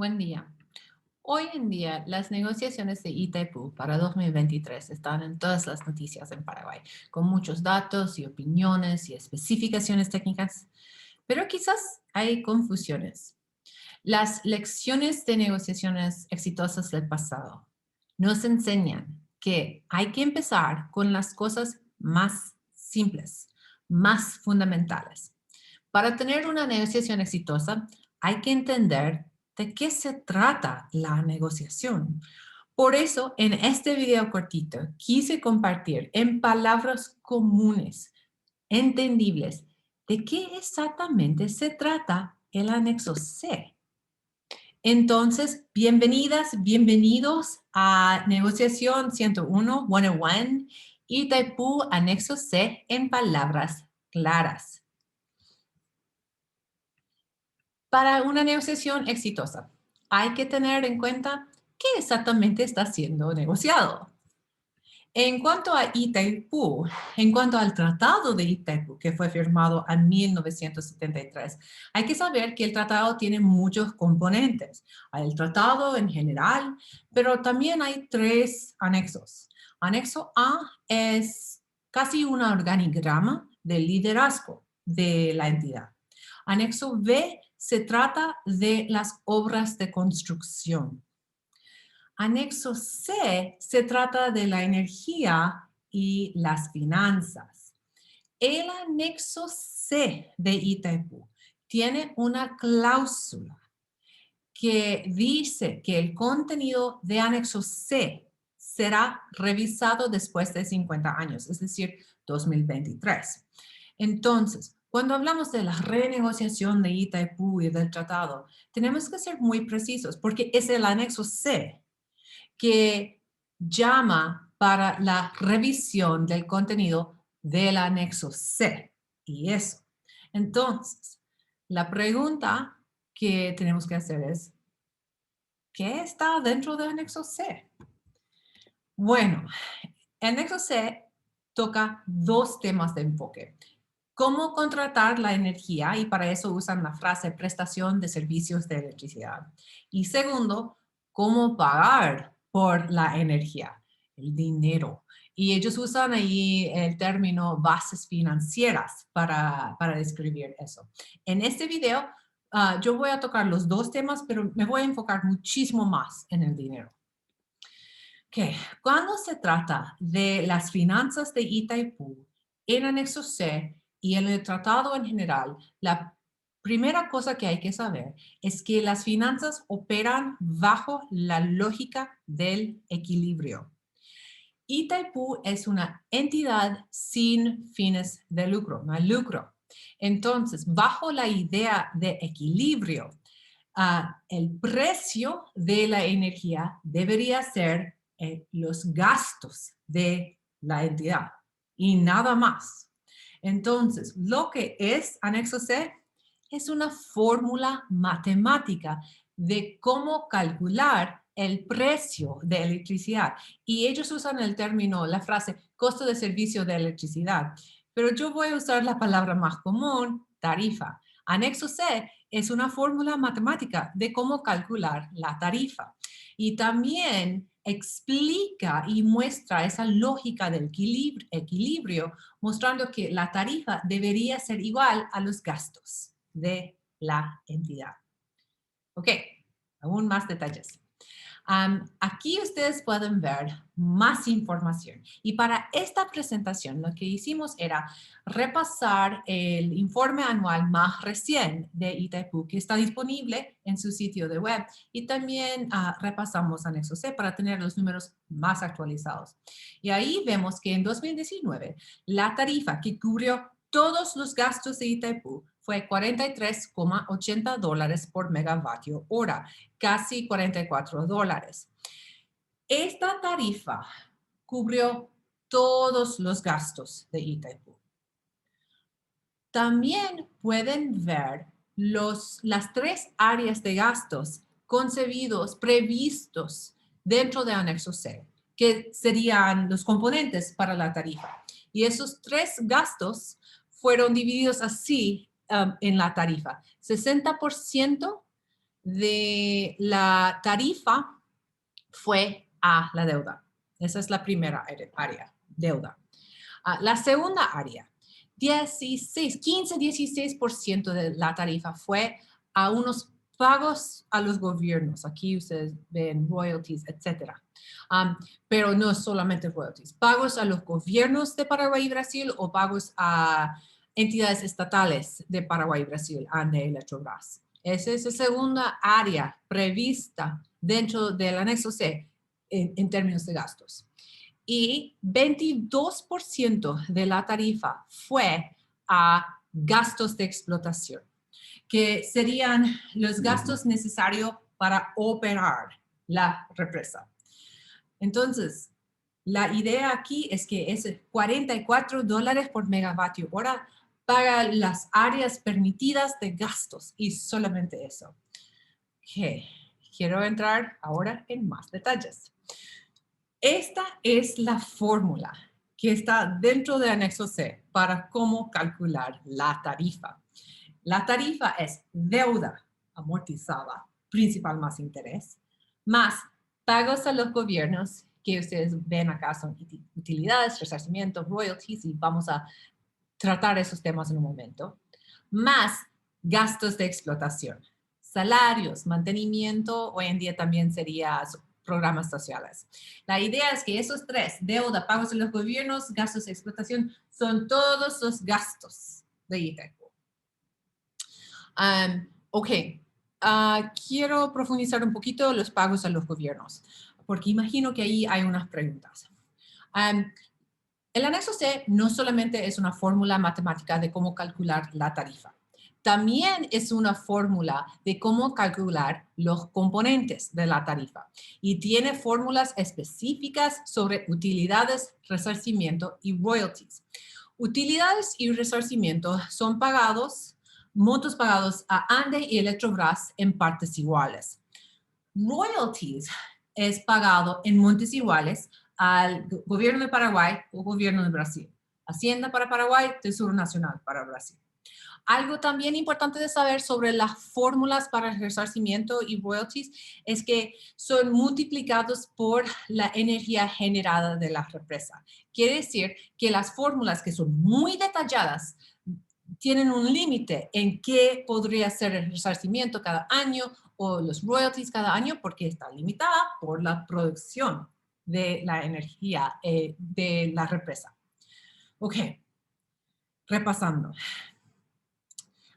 Buen día. Hoy en día, las negociaciones de Itaipú para 2023 están en todas las noticias en Paraguay, con muchos datos y opiniones y especificaciones técnicas, pero quizás hay confusiones. Las lecciones de negociaciones exitosas del pasado nos enseñan que hay que empezar con las cosas más simples, más fundamentales. Para tener una negociación exitosa, hay que entender de qué se trata la negociación. Por eso, en este video cortito, quise compartir en palabras comunes, entendibles, de qué exactamente se trata el anexo C. Entonces, bienvenidas, bienvenidos a Negociación 101, 101, Itaipú, anexo C en palabras claras. Para una negociación exitosa, hay que tener en cuenta qué exactamente está siendo negociado. En cuanto a Itaipú, en cuanto al Tratado de Itaipú, que fue firmado en 1973, hay que saber que el tratado tiene muchos componentes. Hay el tratado en general, pero también hay tres anexos. Anexo A es casi un organigrama del liderazgo de la entidad. Anexo B se trata de las obras de construcción. Anexo C se trata de la energía y las finanzas. El anexo C de Itaipú tiene una cláusula que dice que el contenido de anexo C será revisado después de 50 años, es decir, 2023. Entonces, cuando hablamos de la renegociación de Itaipú y del tratado, tenemos que ser muy precisos porque es el anexo C que llama para la revisión del contenido del anexo C y eso. Entonces, la pregunta que tenemos que hacer es, ¿qué está dentro del anexo C? Bueno, el anexo C toca dos temas de enfoque. Cómo contratar la energía, y para eso usan la frase prestación de servicios de electricidad. Y segundo, cómo pagar por la energía, el dinero. Y ellos usan ahí el término bases financieras para describir eso. En este video, yo voy a tocar los dos temas, pero me voy a enfocar muchísimo más en el dinero. Okay. Cuando se trata de las finanzas de Itaipú, en anexo C y en el tratado en general, la primera cosa que hay que saber es que las finanzas operan bajo la lógica del equilibrio. Itaipú es una entidad sin fines de lucro, no hay lucro. Entonces, bajo la idea de equilibrio, el precio de la energía debería ser los gastos de la entidad y nada más. Entonces, lo que es anexo C es una fórmula matemática de cómo calcular el precio de electricidad. Y ellos usan el término, la frase costo de servicio de electricidad. Pero yo voy a usar la palabra más común, tarifa. Anexo C es una fórmula matemática de cómo calcular la tarifa. Y también explica y muestra esa lógica del equilibrio, mostrando que la tarifa debería ser igual a los gastos de la entidad. Ok, aún más detalles. Aquí ustedes pueden ver más información. Y para esta presentación lo que hicimos era repasar el informe anual más recién de Itaipú que está disponible en su sitio de web y también repasamos anexo C para tener los números más actualizados. Y ahí vemos que en 2019 la tarifa que cubrió todos los gastos de Itaipú fue $43,80 por megavatio hora, casi $44. Esta tarifa cubrió todos los gastos de Itaipú. También pueden ver las tres áreas de gastos concebidos, previstos dentro de anexo C, que serían los componentes para la tarifa. Y esos tres gastos fueron divididos así en la tarifa. 60% de la tarifa fue a la deuda. Esa es la primera área, deuda. La segunda área, 15-16% de la tarifa fue a unos pagos a los gobiernos. Aquí ustedes ven royalties, etc. Pero no solamente royalties. Pagos a los gobiernos de Paraguay y Brasil o pagos a entidades estatales de Paraguay y Brasil, ANDE y Electrobras. Esa es la segunda área prevista dentro del anexo C en términos de gastos. Y 22% de la tarifa fue a gastos de explotación, que serían los gastos necesarios para operar la represa. Entonces, la idea aquí es que es $44 por megavatio hora para las áreas permitidas de gastos y solamente eso. Okay. Quiero entrar ahora en más detalles. Esta es la fórmula que está dentro del anexo C para cómo calcular la tarifa. La tarifa es deuda amortizada, principal más interés, más pagos a los gobiernos, que ustedes ven acá son utilidades, resarcimiento, royalties, y vamos a tratar esos temas en un momento, más gastos de explotación, salarios, mantenimiento, hoy en día también sería programas sociales. La idea es que esos tres, deuda, pagos de los gobiernos, gastos de explotación, son todos los gastos de Itaipú. Ok, quiero profundizar un poquito los pagos a los gobiernos, porque imagino que ahí hay unas preguntas. El anexo C no solamente es una fórmula matemática de cómo calcular la tarifa, también es una fórmula de cómo calcular los componentes de la tarifa y tiene fórmulas específicas sobre utilidades, resarcimiento y royalties. Utilidades y resarcimiento son montos pagados a ANDE y Electrobras en partes iguales. Royalties es pagado en montes iguales al gobierno de Paraguay o gobierno de Brasil. Hacienda para Paraguay, Tesoro Nacional para Brasil. Algo también importante de saber sobre las fórmulas para el resarcimiento y royalties es que son multiplicados por la energía generada de la represa. Quiere decir que las fórmulas que son muy detalladas tienen un límite en qué podría ser el resarcimiento cada año o los royalties cada año porque está limitada por la producción de la energía de la represa. Ok, repasando.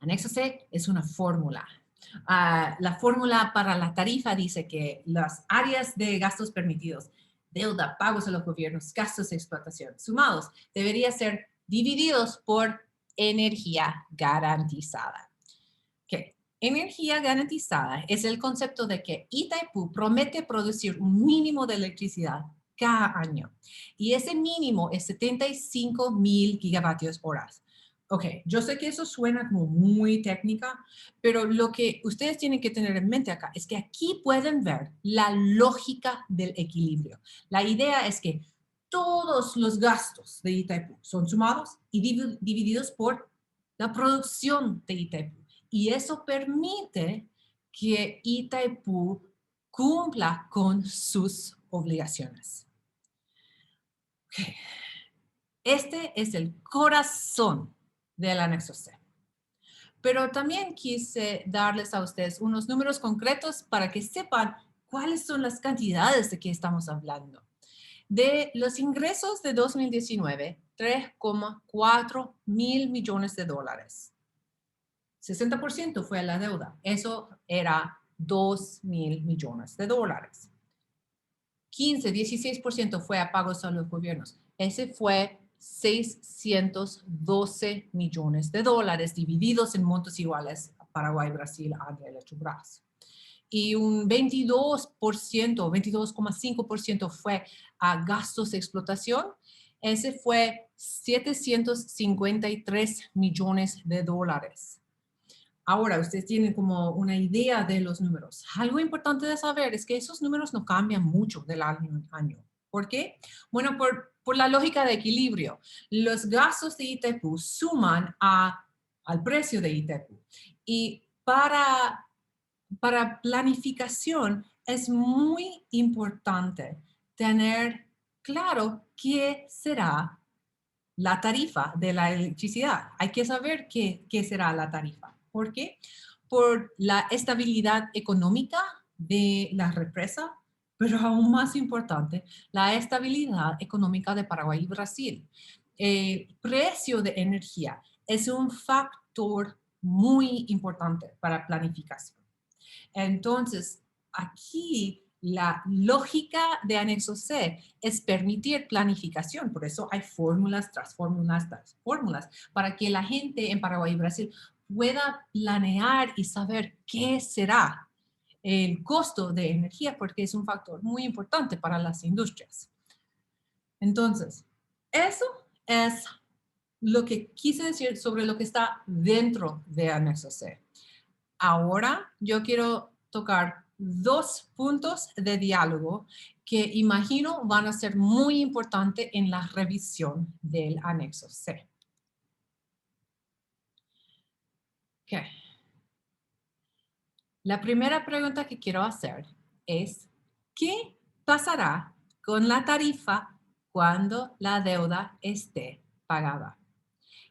Anexo C es una fórmula. La fórmula para la tarifa dice que las áreas de gastos permitidos, deuda, pagos a los gobiernos, gastos de explotación, sumados, deberían ser divididos por energía garantizada. Okay. Energía garantizada es el concepto de que Itaipú promete producir un mínimo de electricidad cada año. Y ese mínimo es 75,000 gigavatios horas. Ok, yo sé que eso suena como muy técnica, pero lo que ustedes tienen que tener en mente acá es que aquí pueden ver la lógica del equilibrio. La idea es que todos los gastos de Itaipú son sumados y divididos por la producción de Itaipú. Y eso permite que Itaipú cumpla con sus obligaciones. Okay. Este es el corazón del anexo C. Pero también quise darles a ustedes unos números concretos para que sepan cuáles son las cantidades de que estamos hablando. De los ingresos de 2019, 3,4 mil millones de dólares. 60% fue a la deuda. Eso era 2,000 millones de dólares. 16% fue a pagos a los gobiernos. Ese fue 612 millones de dólares divididos en montos iguales a Paraguay, Brasil, ANDE, Electrobras. Y un 22,5% fue a gastos de explotación. Ese fue 753 millones de dólares. Ahora, ustedes tienen como una idea de los números. Algo importante de saber es que esos números no cambian mucho del año a año. ¿Por qué? Bueno, por la lógica de equilibrio. Los gastos de Itaipú suman al precio de Itaipú. Y para para planificación es muy importante tener claro qué será la tarifa de la electricidad. Hay que saber qué será la tarifa. ¿Por qué? Por la estabilidad económica de la represa, pero aún más importante, la estabilidad económica de Paraguay y Brasil. El precio de energía es un factor muy importante para planificación. Entonces, aquí la lógica de anexo C es permitir planificación. Por eso hay fórmulas tras fórmulas tras fórmulas para que la gente en Paraguay y Brasil pueda planear y saber qué será el costo de energía, porque es un factor muy importante para las industrias. Entonces, eso es lo que quise decir sobre lo que está dentro de anexo C. Ahora yo quiero tocar dos puntos de diálogo que imagino van a ser muy importantes en la revisión del anexo C. Okay. La primera pregunta que quiero hacer es, ¿qué pasará con la tarifa cuando la deuda esté pagada?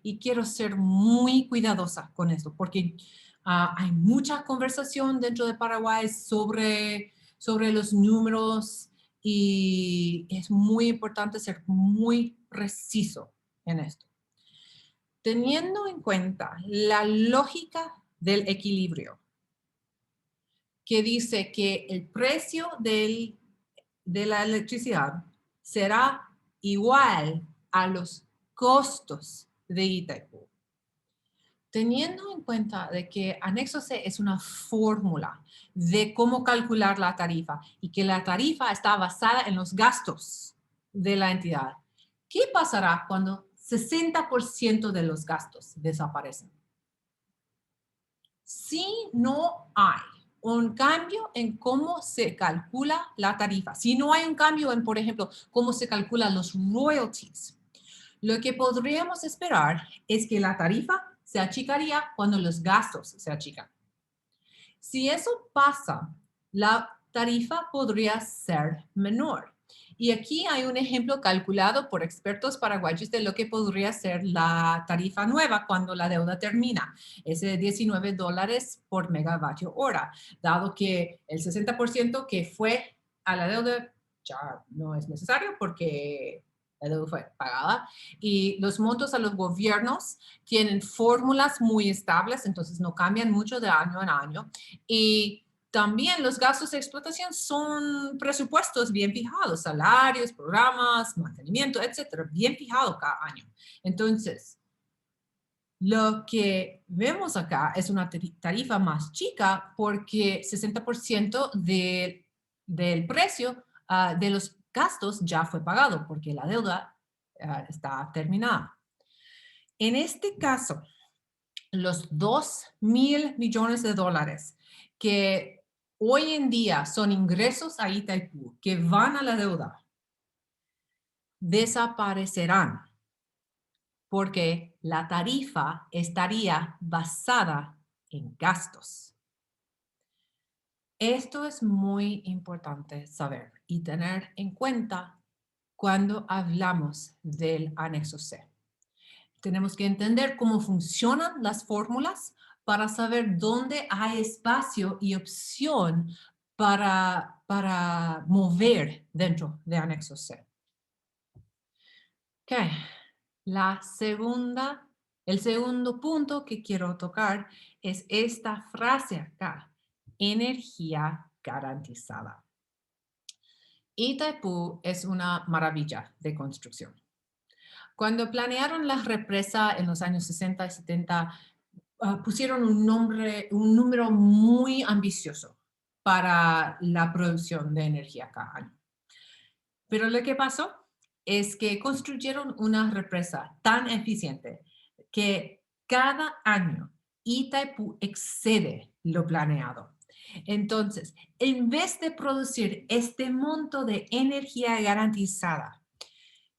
Y quiero ser muy cuidadosa con esto porque hay mucha conversación dentro de Paraguay sobre los números y es muy importante ser muy preciso en esto. Teniendo en cuenta la lógica del equilibrio, que dice que el precio de la electricidad será igual a los costos de Itaipu. Teniendo en cuenta de que anexo C es una fórmula de cómo calcular la tarifa y que la tarifa está basada en los gastos de la entidad, ¿qué pasará cuando 60% de los gastos desaparecen? Si no hay un cambio en cómo se calcula la tarifa, si no hay un cambio en, por ejemplo, cómo se calculan los royalties, lo que podríamos esperar es que la tarifa se achicaría cuando los gastos se achican. Si eso pasa, la tarifa podría ser menor. Y aquí hay un ejemplo calculado por expertos paraguayos de lo que podría ser la tarifa nueva cuando la deuda termina. Es de $19 por megavatio hora, dado que el 60% que fue a la deuda ya no es necesario porque la deuda fue pagada y los montos a los gobiernos tienen fórmulas muy estables, entonces no cambian mucho de año en año. Y también los gastos de explotación son presupuestos bien fijados, salarios, programas, mantenimiento, etcétera, bien fijado cada año. Entonces, lo que vemos acá es una tarifa más chica porque 60% del precio de los gastos ya fue pagado porque la deuda está terminada. En este caso, los 2.000 millones de dólares que hoy en día son ingresos a Itaipú, que van a la deuda, desaparecerán porque la tarifa estaría basada en gastos. Esto es muy importante saber y tener en cuenta cuando hablamos del anexo C. Tenemos que entender cómo funcionan las fórmulas para saber dónde hay espacio y opción para mover dentro de anexo C. Ok, el segundo punto que quiero tocar es esta frase acá, energía garantizada. Itaipú es una maravilla de construcción. Cuando planearon la represa en los años 60 y 70, pusieron un número muy ambicioso para la producción de energía cada año. Pero lo que pasó es que construyeron una represa tan eficiente que cada año Itaipú excede lo planeado. Entonces, en vez de producir este monto de energía garantizada,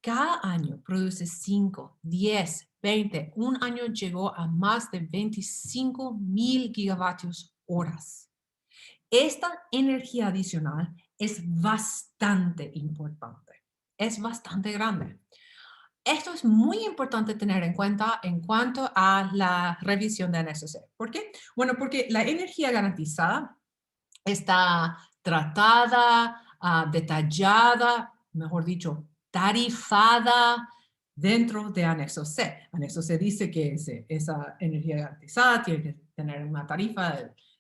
cada año produce 5, 10, 20. Un año llegó a más de 25,000 gigavatios horas. Esta energía adicional es bastante importante, es bastante grande. Esto es muy importante tener en cuenta en cuanto a la revisión de anexo C. ¿Por qué? Bueno, porque la energía garantizada está tratada, detallada, mejor dicho, tarifada dentro de anexo C. Anexo C dice que esa energía garantizada tiene que tener una tarifa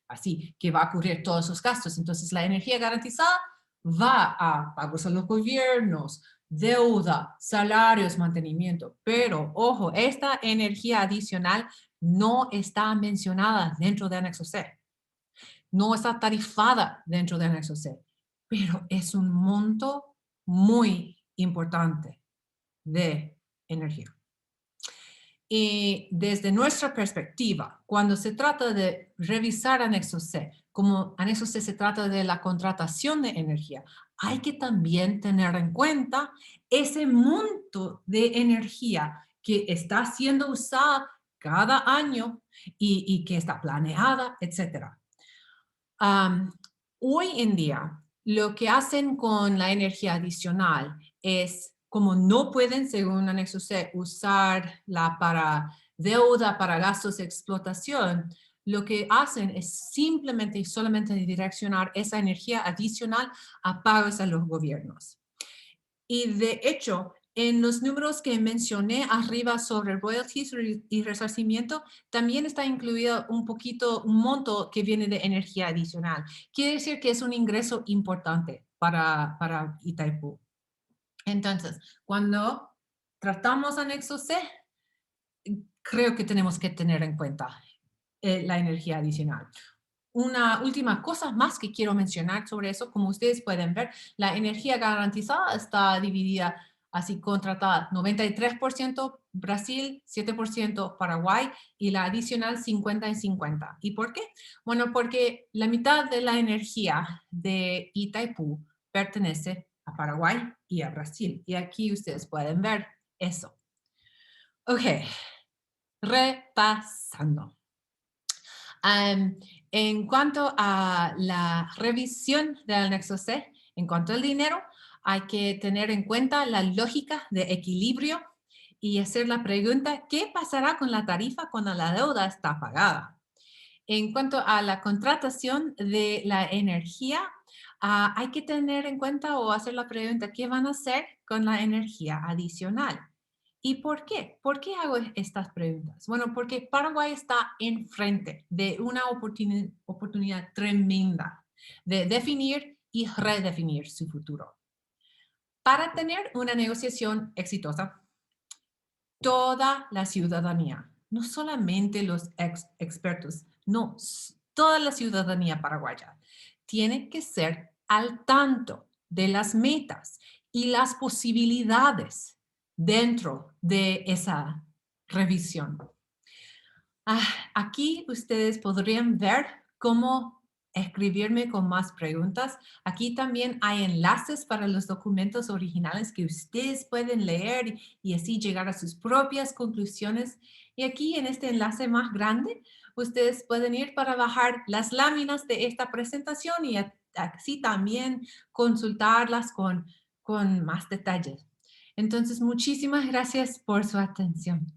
así, que va a cubrir todos sus gastos. Entonces, la energía garantizada va a pagos a los gobiernos, deuda, salarios, mantenimiento. Pero, ojo, esta energía adicional no está mencionada dentro de anexo C. No está tarifada dentro de anexo C, pero es un monto muy importante de energía. Y desde nuestra perspectiva, cuando se trata de revisar anexo C, como anexo C se trata de la contratación de energía, hay que también tener en cuenta ese monto de energía que está siendo usada cada año y que está planeada, etcétera. Am, Hoy en día, lo que hacen con la energía adicional es, como no pueden, según anexo C, usarla para deuda, para gastos de explotación, lo que hacen es simplemente y solamente direccionar esa energía adicional a pagos a los gobiernos. Y de hecho, en los números que mencioné arriba sobre royalties y resarcimiento, también está incluido un poquito, un monto que viene de energía adicional. Quiere decir que es un ingreso importante para Itaipú. Entonces, cuando tratamos anexo C, creo que tenemos que tener en cuenta la energía adicional. Una última cosa más que quiero mencionar sobre eso, como ustedes pueden ver, la energía garantizada está dividida así contratada 93% Brasil, 7% Paraguay y la adicional 50 y 50. ¿Y por qué? Bueno, porque la mitad de la energía de Itaipú pertenece a Paraguay y a Brasil. Y aquí ustedes pueden ver eso. Ok, repasando. Am, en cuanto a la revisión del anexo C, en cuanto al dinero, hay que tener en cuenta la lógica de equilibrio y hacer la pregunta, ¿qué pasará con la tarifa cuando la deuda está pagada? En cuanto a la contratación de la energía, hay que tener en cuenta o hacer la pregunta, ¿qué van a hacer con la energía adicional? ¿Y por qué? ¿Por qué hago estas preguntas? Bueno, porque Paraguay está enfrente de una oportunidad tremenda de definir y redefinir su futuro. Para tener una negociación exitosa, toda la ciudadanía, no solamente los expertos, no, toda la ciudadanía paraguaya tiene que ser al tanto de las metas y las posibilidades dentro de esa revisión. Aquí ustedes podrían ver cómo escribirme con más preguntas. Aquí también hay enlaces para los documentos originales que ustedes pueden leer y así llegar a sus propias conclusiones. Y aquí en este enlace más grande, ustedes pueden ir para bajar las láminas de esta presentación y así también consultarlas con más detalles. Entonces, muchísimas gracias por su atención.